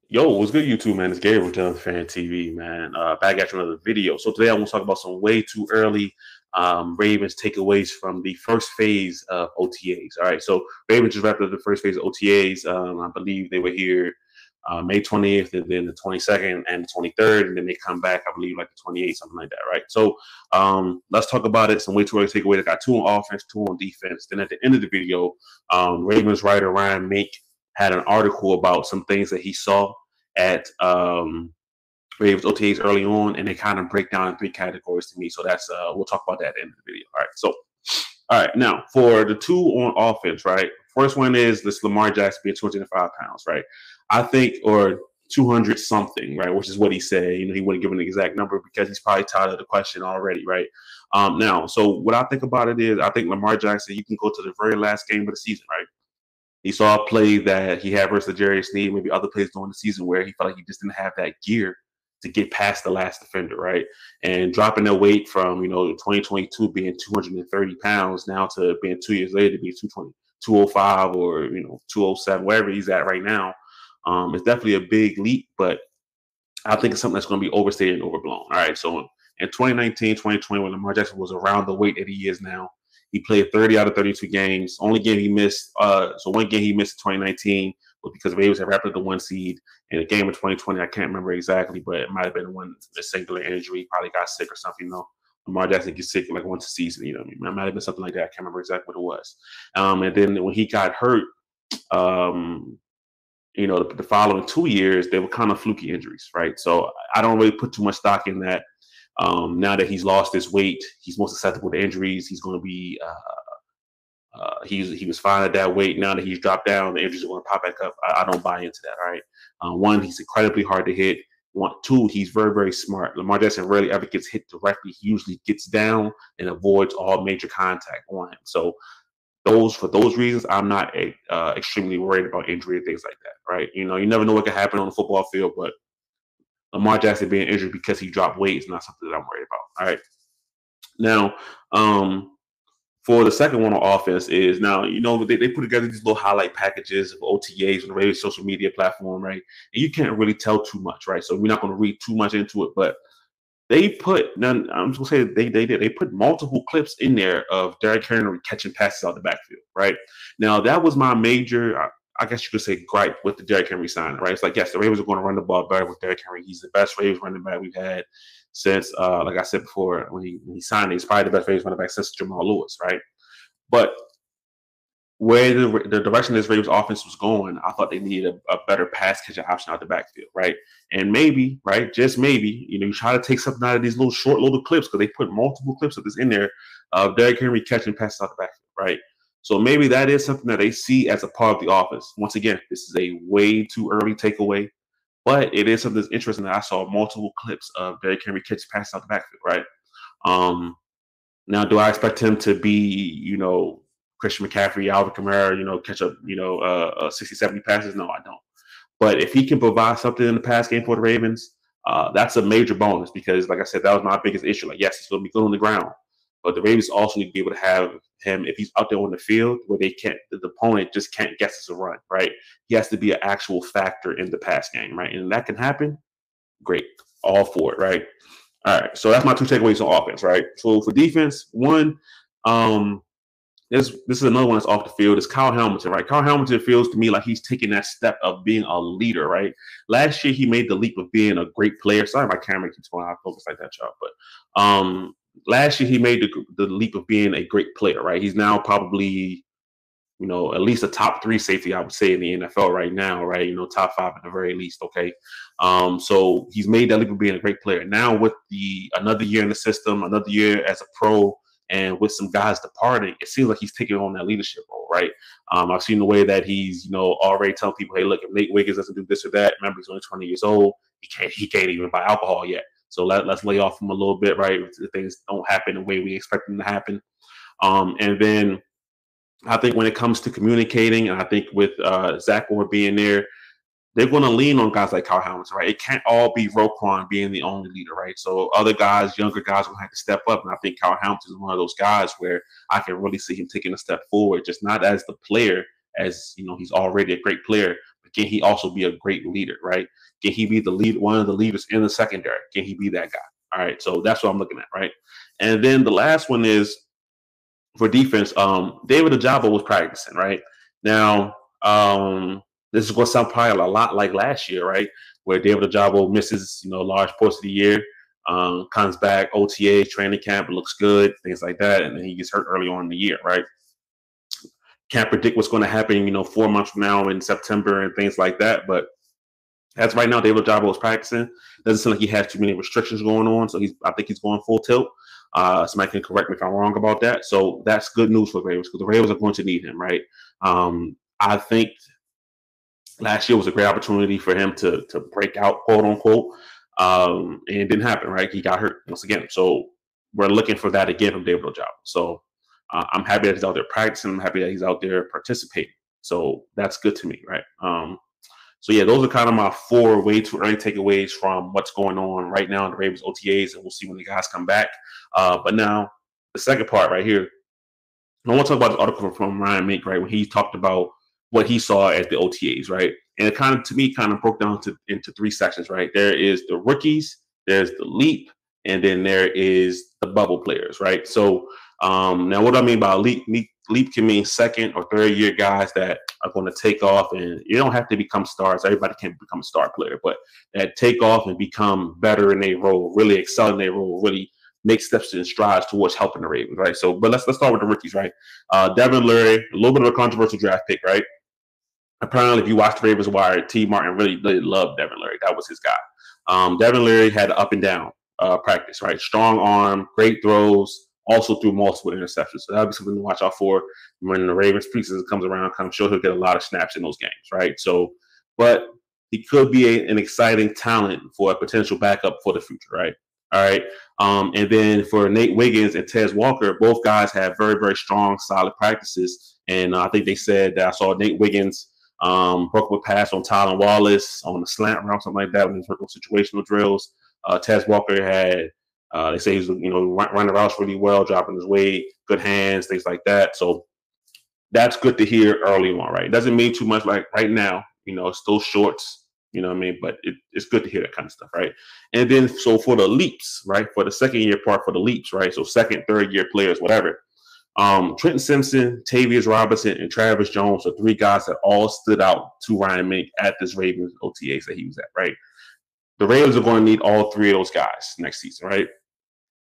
Yo, what's good, YouTube, man? It's Gabriel from Fan TV, man. Back at you another video. So today I want to talk about some way too early Ravens takeaways from the first phase of OTAs. All right, so Ravens just wrapped up the first phase of OTAs. I believe they were here May 20th, and then the 22nd and the 23rd, and then they come back, I believe, like the 28th, something like that, right? So let's talk about it. Some way too early takeaways. I got two on offense, two on defense. Then at the end of the video, Ravens writer Ryan Mink had an article about some things that he saw at Ravens OTAs early on, and they kind of break down in three categories to me. So that's we'll talk about that at the end of the video. All right. So all right, now for the two on offense, right? First one is this Lamar Jackson being 205 pounds, right? I think, or 200 something, right? Which is what he said. He wouldn't give an exact number because he's probably tired of the question already, right? Now, so what I think about it is I think Lamar Jackson, you can go to the very last game of the season, right? He saw a play that he had versus Jarius Sneed, maybe other plays during the season where he felt like he just didn't have that gear to get past the last defender, right? And dropping their weight from, 2022 being 230 pounds now to being 2 years later being 220, 205 or, 207, wherever he's at right now. It's definitely a big leap, but I think it's something that's going to be overstated and overblown. All right. So in 2019, 2020, when Lamar Jackson was around the weight that he is now, he played 30 out of 32 games. Only game he missed, so one game he missed in 2019 was because the Ravens had wrapped up the one seed. In a game of 2020, I can't remember exactly, but it might have been a singular injury. He probably got sick or something. Lamar Jackson gets sick like once a season. It might have been something like that. I can't remember exactly what it was. And then when he got hurt, the following 2 years, they were kind of fluky injuries, right? So I don't really put too much stock in that. Now that he's lost his weight, he's more susceptible to injuries. He's going to be he was fine at that weight. Now that he's dropped down, the injuries are going to pop back up. I don't buy into that. All right. One, he's incredibly hard to hit. Two, he's very, very smart. Lamar Jackson rarely ever gets hit directly. He usually gets down and avoids all major contact on him. So for those reasons, I'm not extremely worried about injury and things like that. Right. You never know what could happen on the football field, but Lamar Jackson being injured because he dropped weight is not something that I'm worried about. All right. Now, for the second one on offense is now, they put together these little highlight packages of OTAs on the radio social media platform, right? And you can't really tell too much, right? So we're not going to read too much into it, but they put, I'm just going to say they put multiple clips in there of Derrick Henry catching passes out the backfield, right? Now, that was my major, I guess you could say, gripe with the Derrick Henry signing, right? It's like, yes, the Ravens are going to run the ball better with Derrick Henry. He's the best Ravens running back we've had since, like I said before, when he signed, he's probably the best Ravens running back since Jamal Lewis, right? But where the direction this Ravens offense was going, I thought they needed a better pass catching option out the backfield, right? And maybe, right, just maybe, you try to take something out of these little short little clips because they put multiple clips of this in there of Derrick Henry catching passes out the backfield, right? So maybe that is something that they see as a part of the offense. Once again, this is a way too early takeaway, but it is something that's interesting that I saw multiple clips of Derrick Henry catching passes out the backfield, right? Now, do I expect him to be, Christian McCaffrey, Alvin Kamara, catch up, 60, 70 passes? No, I don't. But if he can provide something in the pass game for the Ravens, that's a major bonus because, like I said, that was my biggest issue. Like, yes, he's going to be good on the ground, but the Ravens also need to be able to have him if he's out there on the field where the opponent just can't guess it's a run, right? He has to be an actual factor in the pass game, right? And that can happen. Great, all for it, right? All right, so that's my two takeaways on offense, right? So for defense, one, this is another one that's off the field. It's Kyle Hamilton, right? Kyle Hamilton feels to me like he's taking that step of being a leader, right? Last year he made the leap of being a great player. Sorry, my camera keeps going out of focus like that, y'all. But last year he made the leap of being a great player, right? He's now probably, at least a top 3 safety, I would say, in the NFL right now, right? Top 5 at the very least, okay? So he's made that leap of being a great player. Now with another year in the system, another year as a pro, and with some guys departing, it seems like he's taking on that leadership role, right? I've seen the way that he's, already telling people, hey, look, if Nate Wiggins doesn't do this or that, remember he's only 20 years old, he can't even buy alcohol yet. So let's lay off him a little bit, right? If things don't happen the way we expect them to happen. And then I think when it comes to communicating, and I think with Zach Orr being there, they're going to lean on guys like Kyle Hamilton, right? It can't all be Roquan being the only leader, right? So other guys, younger guys, will have to step up, and I think Kyle Hamilton is one of those guys where I can really see him taking a step forward, just not as the player, as he's already a great player, but can he also be a great leader, right? Can he be the lead, one of the leaders in the secondary? Can he be that guy? All right, so that's what I'm looking at, right? And then the last one is for defense. David Ojabo was practicing, right? Now, this is going to sound probably a lot like last year, right? Where David Ojabo misses, a large portion of the year, comes back, OTA, training camp, looks good, things like that, and then he gets hurt early on in the year, right? Can't predict what's going to happen, 4 months from now in September and things like that. But as right now, David Ojabo is practicing. Doesn't seem like he has too many restrictions going on, so I think he's going full tilt. Somebody can correct me if I'm wrong about that. So that's good news for the Ravens because the Ravens are going to need him, right? I think last year was a great opportunity for him to break out, quote unquote, and it didn't happen, right? He got hurt once again. So we're looking for that again from David Ojabo. So I'm happy that he's out there practicing. I'm happy that he's out there participating. So that's good to me, right? So yeah, those are kind of my 4 way too early takeaways from what's going on right now in the Ravens OTAs, and we'll see when the guys come back. But now the second part right here, I want to talk about the article from Ryan Mink, right, when he talked about what he saw at the OTAs, right? And it kind of, to me, kind of broke down into 3 sections, right? There is the rookies, there's the leap, and then there is the bubble players, right? So now what do I mean by leap? Leap can mean second or third year guys that are going to take off, and you don't have to become stars. Everybody can't become a star player, but that take off and become better in their role, really excel in their role, really make steps and strides towards helping the Ravens, right? So, but let's start with the rookies, right? Devin Leary, a little bit of a controversial draft pick, right? Apparently, if you watch the Ravens Wire, T. Martin really loved Devin Leary. That was his guy. Devin Leary had up and down practice, right? Strong arm, great throws, also threw multiple interceptions. So that'll be something to watch out for when the Ravens preseason comes around. I'm sure he'll get a lot of snaps in those games, right? So, but he could be an exciting talent for a potential backup for the future, right? All right. And then for Nate Wiggins and Tez Walker, both guys have very, very strong, solid practices. And I think they said that I saw Nate Wiggins broke a pass on Tylan Wallace on the slant route, something like that, when he's working situational drills. Tez Walker had, they say he's, running routes really well, dropping his weight, good hands, things like that. So that's good to hear early on, right? It doesn't mean too much like right now, it's still shorts. You know what I mean? But it's good to hear that kind of stuff, right? And then, so for the leaps, right? For the second year part, for the leaps, right? So second, third year players, whatever. Trenton Simpson, Tavius Robinson, and Travis Jones are 3 guys that all stood out to Ryan Mink at this Ravens OTAs that he was at, right? The Ravens are going to need all 3 of those guys next season, right?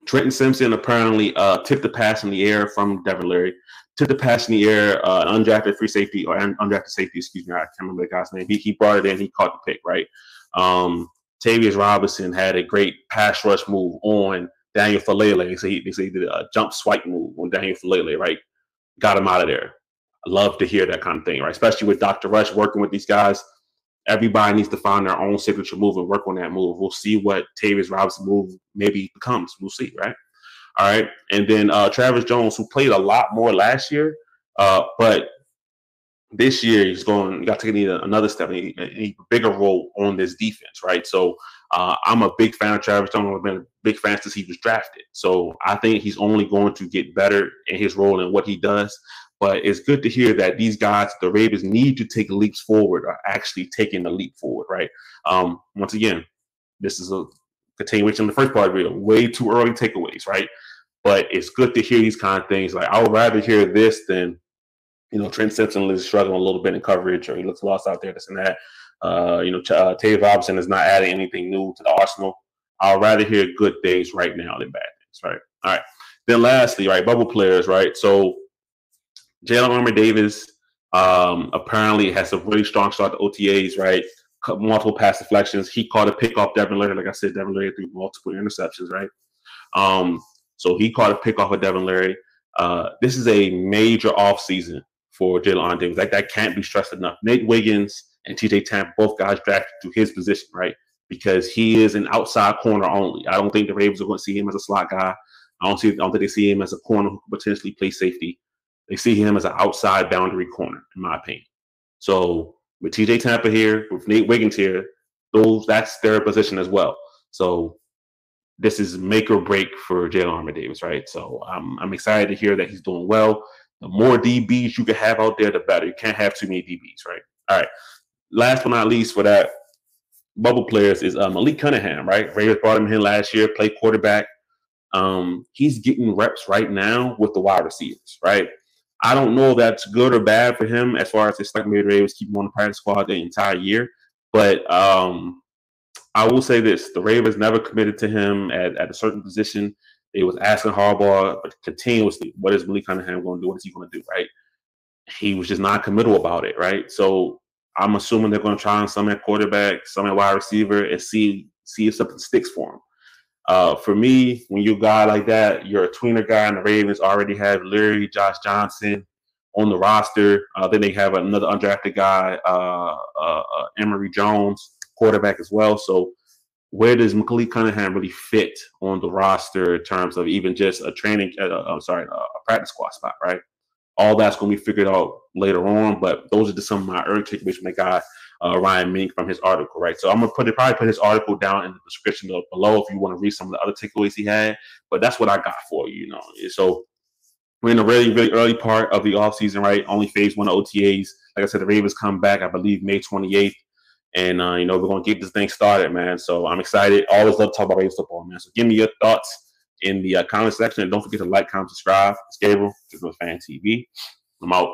Trenton Simpson apparently tipped the pass in the air from Devin Leary. Tipped the pass in the air, undrafted free safety, or undrafted safety, excuse me. I can't remember the guy's name. He brought it in. He caught the pick, right? Tavius Robinson had a great pass rush move on Daniel Falele. They say he did a jump swipe move on Daniel Falele, right? Got him out of there. I love to hear that kind of thing, right? Especially with Dr. Rush working with these guys. Everybody needs to find their own signature move and work on that move. We'll see what Tavius Robinson move maybe becomes. We'll see, right? All right. And then Travis Jones, who played a lot more last year, but this year he's got to need another step, a bigger role on this defense, right? So I'm a big fan of Travis Jones. I've been a big fan since he was drafted. So I think he's only going to get better in his role and what he does. But it's good to hear that these guys, the Ravens, need to take leaps forward, are actually taking the leap forward, right? Once again, this is a continuation of the first part of the video. Way too early takeaways, right? But it's good to hear these kind of things. Like, I would rather hear this than, Trent Simpson is struggling a little bit in coverage, or he looks lost out there, this and that. Tavius Robinson is not adding anything new to the arsenal. I'd rather hear good things right now than bad things, right? All right. Then lastly, right, bubble players, right? So Jalen Armour-Davis apparently has a really strong start to OTAs, right? Multiple pass deflections. He caught a pick off Devin Leary. Like I said, Devin Leary threw multiple interceptions, right? So he caught a pick off of Devin Leary. This is a major offseason for Jalen Armour-Davis. That can't be stressed enough. Nate Wiggins and TJ Tampa, both guys drafted to his position, right? Because he is an outside corner only. I don't think the Ravens are going to see him as a slot guy. I don't think they see him as a corner who could potentially play safety. They see him as an outside boundary corner, in my opinion. So with TJ Tampa here, with Nate Wiggins here, that's their position as well. So this is make or break for Jalen Armour-Davis, right? So I'm excited to hear that he's doing well. The more DBs you can have out there, the better. You can't have too many DBs, right? All right. last but not least for that bubble players is Malik Cunningham, right? Ravens brought him in last year, played quarterback. He's getting reps right now with the wide receivers, right? I don't know if that's good or bad for him as far as it's like maybe the Ravens keep him on the practice squad the entire year. But I will say this: the Ravens never committed to him at a certain position. They was asking Harbaugh but continuously, what is Malik Cunningham going to do? What is he going to do, right? He was just not committal about it, right? So I'm assuming they're going to try on some at quarterback, some at wide receiver, and see if something sticks for him. For me, when you're a guy like that, you're a tweener guy, and the Ravens already have Larry, Josh Johnson on the roster. Then they have another undrafted guy, Emory Jones, quarterback as well. So where does Malik Cunningham really fit on the roster in terms of even just a a practice squad spot, right? All that's going to be figured out later on, but those are just some of my early takeaways from the guy, Ryan Mink, from his article, right? So I'm going to probably put his article down in the description below if you want to read some of the other takeaways he had, but that's what I got for you, So we're in a really, really early part of the offseason, right? Only phase one OTAs. Like I said, the Ravens come back, I believe, May 28th. And, we're going to get this thing started, man. So I'm excited. Always love to talk about Ravens football, man. So give me your thoughts in the comment section. And don't forget to like, comment, subscribe. It's Gabriel, Fan TV. I'm out.